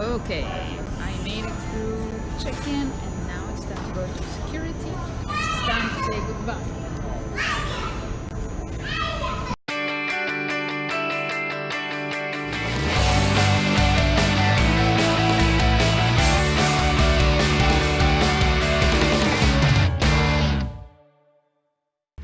Okay, I made it through check-in and now it's time to go to security. It's time to say goodbye.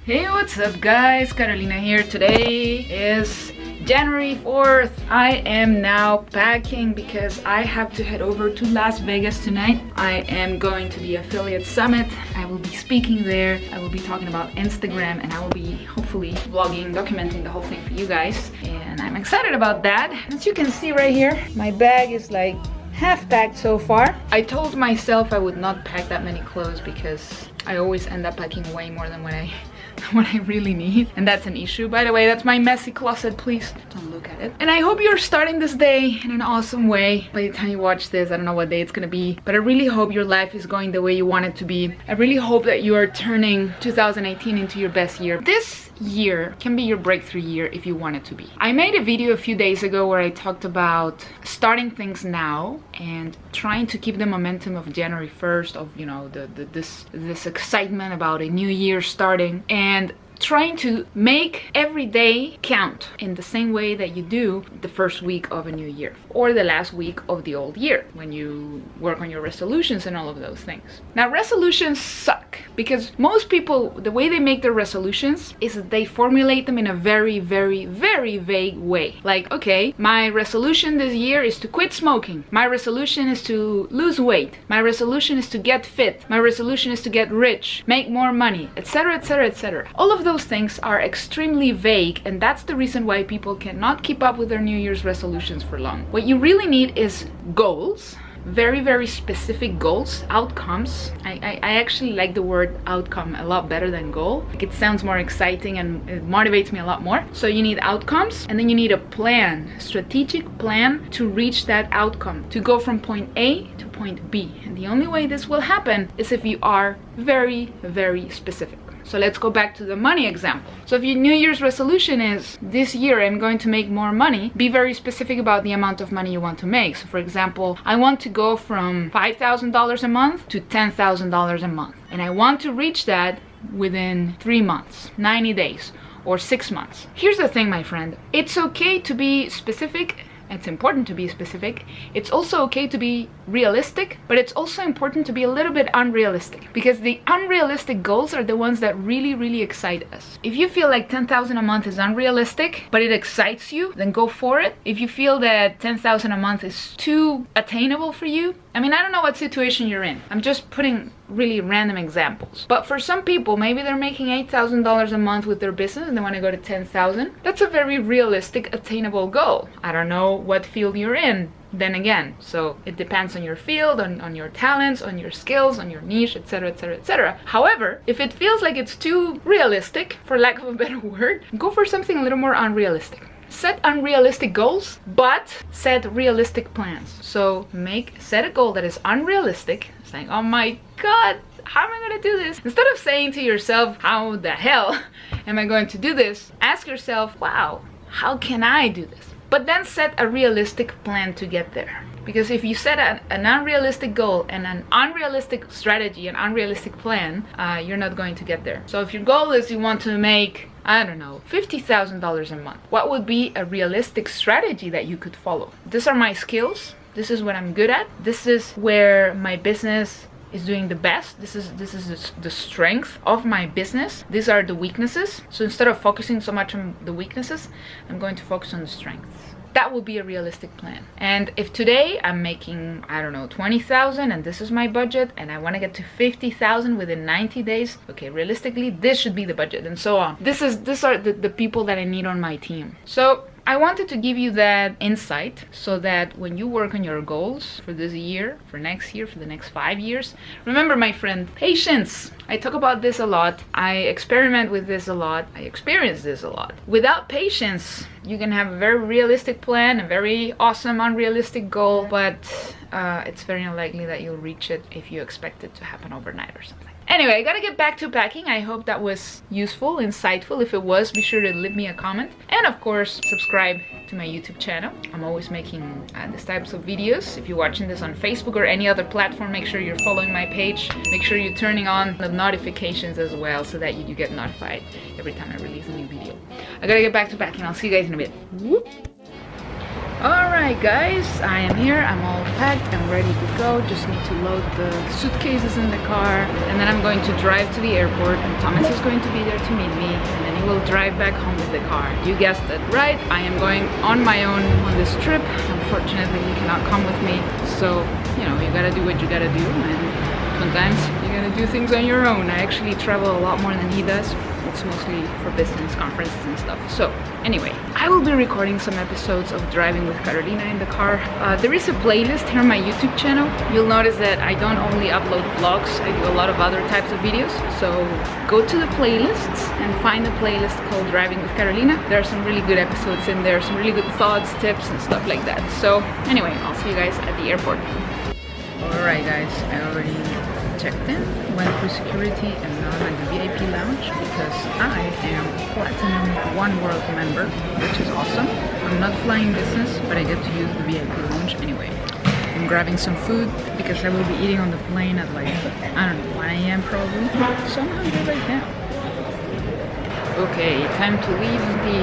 Hey, what's up guys? Carolina here. Today is January 4th. I am now packing because I have to head over to Las Vegas tonight. I am going to the affiliate summit. I will be speaking there. I will be talking about Instagram and I will be hopefully vlogging, documenting the whole thing for you guys. And I'm excited about that. As you can see right here, my bag is like half packed so far. I told myself I would not pack that many clothes because I always end up packing way more than what I really need, and that's an issue. By the way, that's my messy closet. Please don't look at it. And I hope you're starting this day in an awesome way. By the time you watch this, I don't know what day it's gonna be, but I really hope your life is going the way you want it to be. I really hope that you are turning 2018 into your best year. This year can be your breakthrough year if you want it to be. I made a video a few days ago where I talked about starting things now and trying to keep the momentum of January 1st, of, you know, this excitement about a new year starting, and trying to make every day count in the same way that you do the first week of a new year or the last week of the old year when you work on your resolutions and all of those things. Now, resolutions suck because most people, the way they make their resolutions is that they formulate them in a very vague way. Like, okay, my resolution this year is to quit smoking. My resolution is to lose weight. My resolution is to get fit. My resolution is to get rich, make more money, etc, etc, etc. All of those things are extremely vague, and that's the reason why people cannot keep up with their New Year's resolutions for long. What you really need is goals, very specific goals, outcomes. I actually like the word outcome a lot better than goal. Like, it sounds more exciting and it motivates me a lot more. So you need outcomes, and then you need a plan, strategic plan to reach that outcome, to go from point A to point B. And the only way this will happen is if you are very specific. So let's go back to the money example. So if your New Year's resolution is, this year I'm going to make more money, be very specific about the amount of money you want to make. So for example, I want to go from $5,000 a month to $10,000 a month. And I want to reach that within 3 months, 90 days, or 6 months. Here's the thing, my friend. It's okay to be specific. It's important to be specific. It's also okay to be realistic, but it's also important to be a little bit unrealistic, because the unrealistic goals are the ones that really excite us. If you feel like 10,000 a month is unrealistic, but it excites you, then go for it. If you feel that 10,000 a month is too attainable for you, I mean, I don't know what situation you're in. I'm just putting really random examples. But for some people, maybe they're making $8,000 a month with their business and they want to go to 10,000. That's a very realistic, attainable goal. I don't know what field you're in, then again. So it depends on your field, on your talents, on your skills, on your niche, etc, etc, etc. However, if it feels like it's too realistic, for lack of a better word, go for something a little more unrealistic. Set unrealistic goals, but set realistic plans. So set a goal that is unrealistic, saying, oh my God, how am I gonna do this? Instead of saying to yourself, how the hell am I going to do this? Ask yourself, wow, how can I do this? But then set a realistic plan to get there. Because if you set an unrealistic goal and an unrealistic strategy, an unrealistic plan, you're not going to get there. So if your goal is you want to make, I don't know, $50,000 a month, what would be a realistic strategy that you could follow? These are my skills. This is what I'm good at. This is where my business is doing the best. This is the strength of my business. These are the weaknesses. So instead of focusing so much on the weaknesses, I'm going to focus on the strengths. That will be a realistic plan. And if today I'm making, I don't know, 20,000 and this is my budget and I want to get to 50,000 within 90 days, okay, realistically, this should be the budget, and so on. These are the people that I need on my team. So I wanted to give you that insight so that when you work on your goals for this year, for next year, for the next 5 years, remember, my friend, patience. I talk about this a lot. I experiment with this a lot. I experience this a lot. Without patience, you can have a very realistic plan, a very awesome, unrealistic goal, but it's very unlikely that you'll reach it if you expect it to happen overnight or something. Anyway, I gotta get back to packing. I hope that was useful, insightful. If it was, be sure to leave me a comment. And of course, subscribe to my YouTube channel. I'm always making these types of videos. If you're watching this on Facebook or any other platform, make sure you're following my page. Make sure you're turning on the notifications as well so that you get notified every time I release a new video. I gotta get back to packing. I'll see you guys in a bit. Whoop. Alright guys, I am here, I'm all packed, I'm ready to go. Just need to load the suitcases in the car, and then I'm going to drive to the airport, and Thomas is going to be there to meet me, and then he will drive back home with the car. You guessed it right, I am going on my own on this trip. Unfortunately, he cannot come with me, so you know, you gotta do what you gotta do, and sometimes you gotta do things on your own. I actually travel a lot more than he does. It's mostly for business conferences and stuff. So anyway, I will be recording some episodes of driving with Carolina in the car. There is a playlist here on my YouTube channel. You'll notice that I don't only upload vlogs, I do a lot of other types of videos. So go to the playlists and find the playlist called Driving with Carolina. There are some really good episodes in there, some really good thoughts, tips and stuff like that. So anyway, I'll see you guys at the airport. Alright guys, I already checked in, went through security, and now I'm at the VIP lounge because I am Platinum One World member, which is awesome. I'm not flying business, but I get to use the VIP lounge anyway. I'm grabbing some food because I will be eating on the plane at like, I don't know, 1 AM probably. So I'm hungry right now. Okay, time to leave the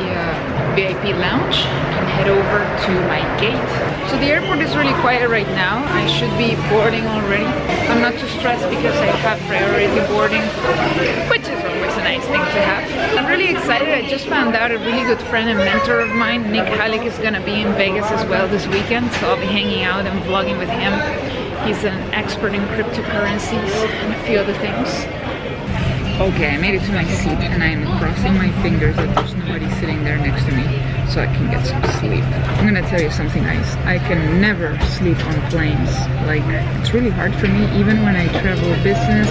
VIP lounge and head over to my gate. So the airport is really quiet right now. I should be boarding already. I'm not too stressed because I have priority boarding, which is always a nice thing to have. I'm really excited. I just found out a really good friend and mentor of mine, Nick Halleck, is gonna be in Vegas as well this weekend. So I'll be hanging out and vlogging with him. He's an expert in cryptocurrencies and a few other things. Okay, I made it to my seat and I'm crossing my fingers that there's nobody sitting there next to me so I can get some sleep. I'm gonna tell you something guys, I can never sleep on planes. Like, it's really hard for me even when I travel business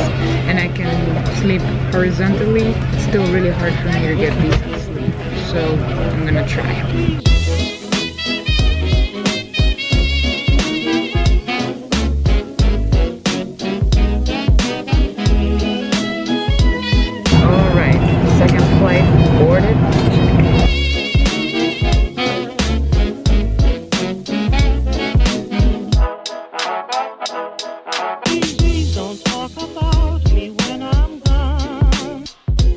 and I can sleep horizontally. It's still really hard for me to get decent sleep. So I'm gonna try. Boarded. Please don't talk about me when I'm gone.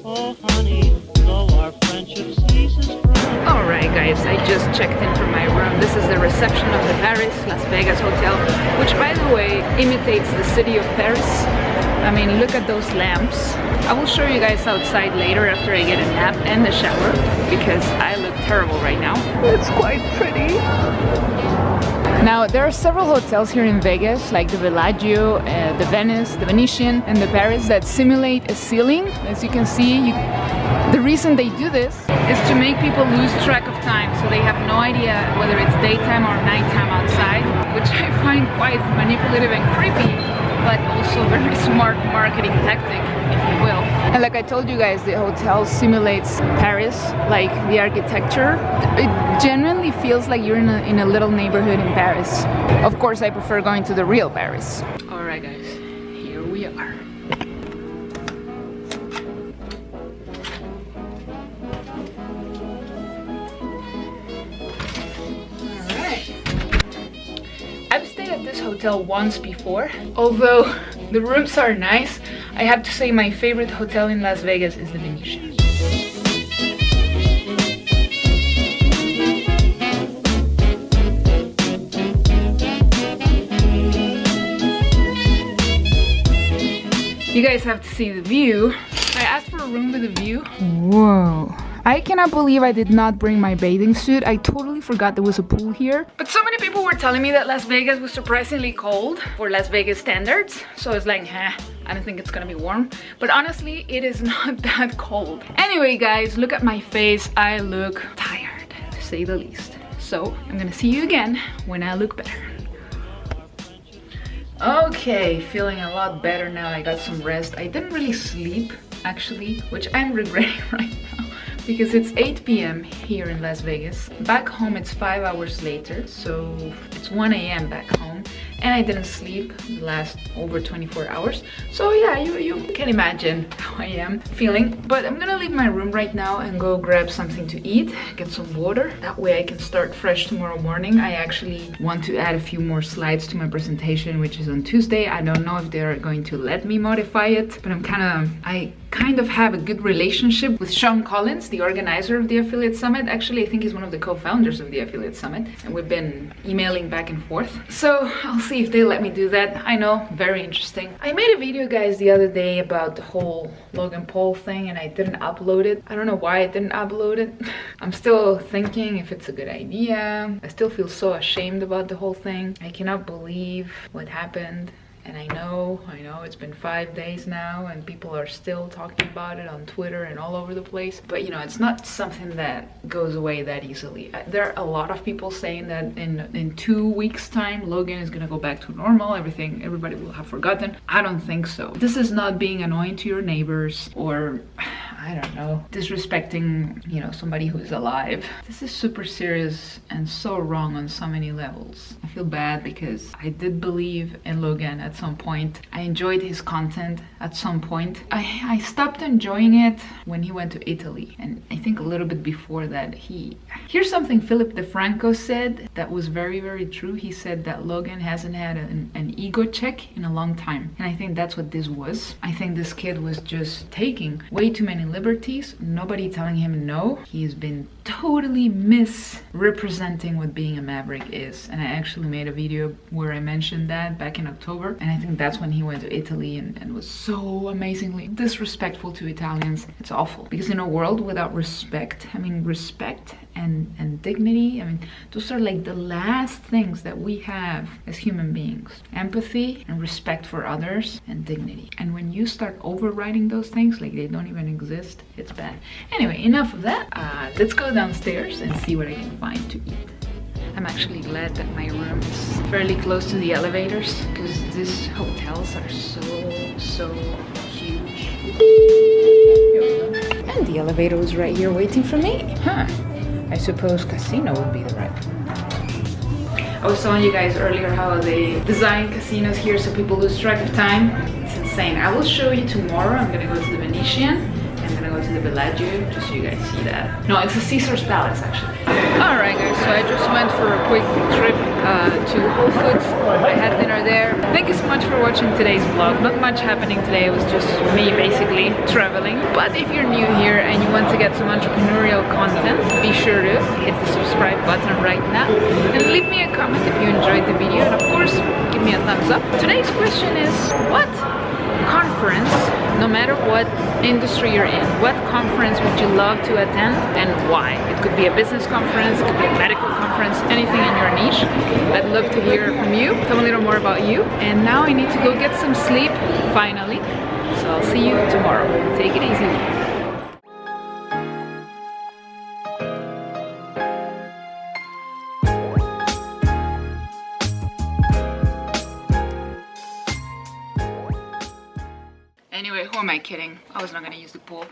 Oh honey, though our friendship ceases from. Alright guys, I just checked into my room. This is the reception of the Paris Las Vegas hotel, which by the way imitates the city of Paris. I mean, look at those lamps. I will show you guys outside later after I get a nap and a shower because I look terrible right now. It's quite pretty. Now, there are several hotels here in Vegas, like the Bellagio, the Venice, the Venetian, and the Paris that simulate a ceiling. As you can see, the reason they do this is to make people lose track of time, so they have no idea whether it's daytime or nighttime outside, which I find quite manipulative and creepy, but also a very smart marketing tactic, if you will. And like I told you guys, the hotel simulates Paris, like the architecture. It genuinely feels like you're in a little neighborhood in Paris. Of course, I prefer going to the real Paris. Alright guys, here we are. I've stayed at this hotel once before, although the rooms are nice. I have to say my favorite hotel in Las Vegas is the Venetian. You guys have to see the view. I asked for a room with a view. Whoa. I cannot believe I did not bring my bathing suit. I totally forgot there was a pool here. But so many people were telling me that Las Vegas was surprisingly cold for Las Vegas standards. So it's like, I don't think it's gonna be warm. But honestly, it is not that cold. Anyway, guys, look at my face. I look tired, to say the least. So I'm gonna see you again when I look better. Okay, feeling a lot better now. I got some rest. I didn't really sleep, actually, which I'm regretting right now. Because it's 8 p.m. here in Las Vegas. Back home it's 5 hours later, so it's 1 a.m. back home. and I didn't sleep the last over 24 hours. So yeah, you can imagine how I am feeling. But I'm gonna leave my room right now and go grab something to eat, get some water. That way I can start fresh tomorrow morning. I actually want to add a few more slides to my presentation, which is on Tuesday. I don't know if they're going to let me modify it, but I kind of have a good relationship with Sean Collins, the organizer of the Affiliate Summit. Actually, I think he's one of the co-founders of the Affiliate Summit, and we've been emailing back and forth. So I'll see if they let me do that. I know, very interesting. I made a video, guys, the other day about the whole Logan Paul thing, and I didn't upload it. I don't know why I didn't upload it. I'm still thinking if it's a good idea. I still feel so ashamed about the whole thing. I cannot believe what happened. And I know it's been 5 days now and people are still talking about it on Twitter and all over the place. But you know, it's not something that goes away that easily. There are a lot of people saying that in 2 weeks time, Logan is gonna go back to normal, everybody will have forgotten. I don't think so. This is not being annoying to your neighbors or, I don't know, disrespecting, you know, somebody who is alive. This is super serious and so wrong on so many levels. I feel bad because I did believe in Logan at some point. I enjoyed his content at some point. I stopped enjoying it when he went to Italy, and I think a little bit before that. Here's something Philip DeFranco said that was very, very true. He said that Logan hasn't had an ego check in a long time, and I think that's what this was. I think this kid was just taking way too many liberties, nobody telling him no. He's been totally misrepresenting what being a maverick is, and I actually made a video where I mentioned that back in October. And I think that's when he went to Italy and was so amazingly disrespectful to Italians. It's awful, because in a world without respect, I mean, respect and dignity, I mean, those are like the last things that we have as human beings. Empathy and respect for others and dignity. And when you start overriding those things like they don't even exist, it's bad. Anyway, enough of that. Let's go downstairs and see what I can find to eat. I'm actually glad that my room is fairly close to the elevators, because these hotels are so huge. Here we go. And the elevator was right here waiting for me. Huh. I suppose casino would be the right one. I was telling you guys earlier how they design casinos here so people lose track of time. It's insane. I will show you tomorrow. I'm gonna go to the Venetian. I'm gonna go to the Bellagio, just so you guys see that. No, it's a Caesar's Palace, actually. Alright guys, so I just went for a quick trip to Whole Foods. I had dinner there. Thank you so much for watching today's vlog. Not much happening today, it was just me basically traveling. But if you're new here and you want to get some entrepreneurial content, be sure to hit the subscribe button right now. And leave me a comment if you enjoyed the video. And of course, give me a thumbs up. Today's question is, what conference, no matter what industry you're in, what conference would you love to attend and why? It could be a business conference, it could be a medical conference, anything in your niche. I'd love to hear from you, tell me a little more about you. And now I need to go get some sleep, finally. So I'll see you tomorrow. Take it easy. Anyway, who am I kidding? I was not gonna use the pool.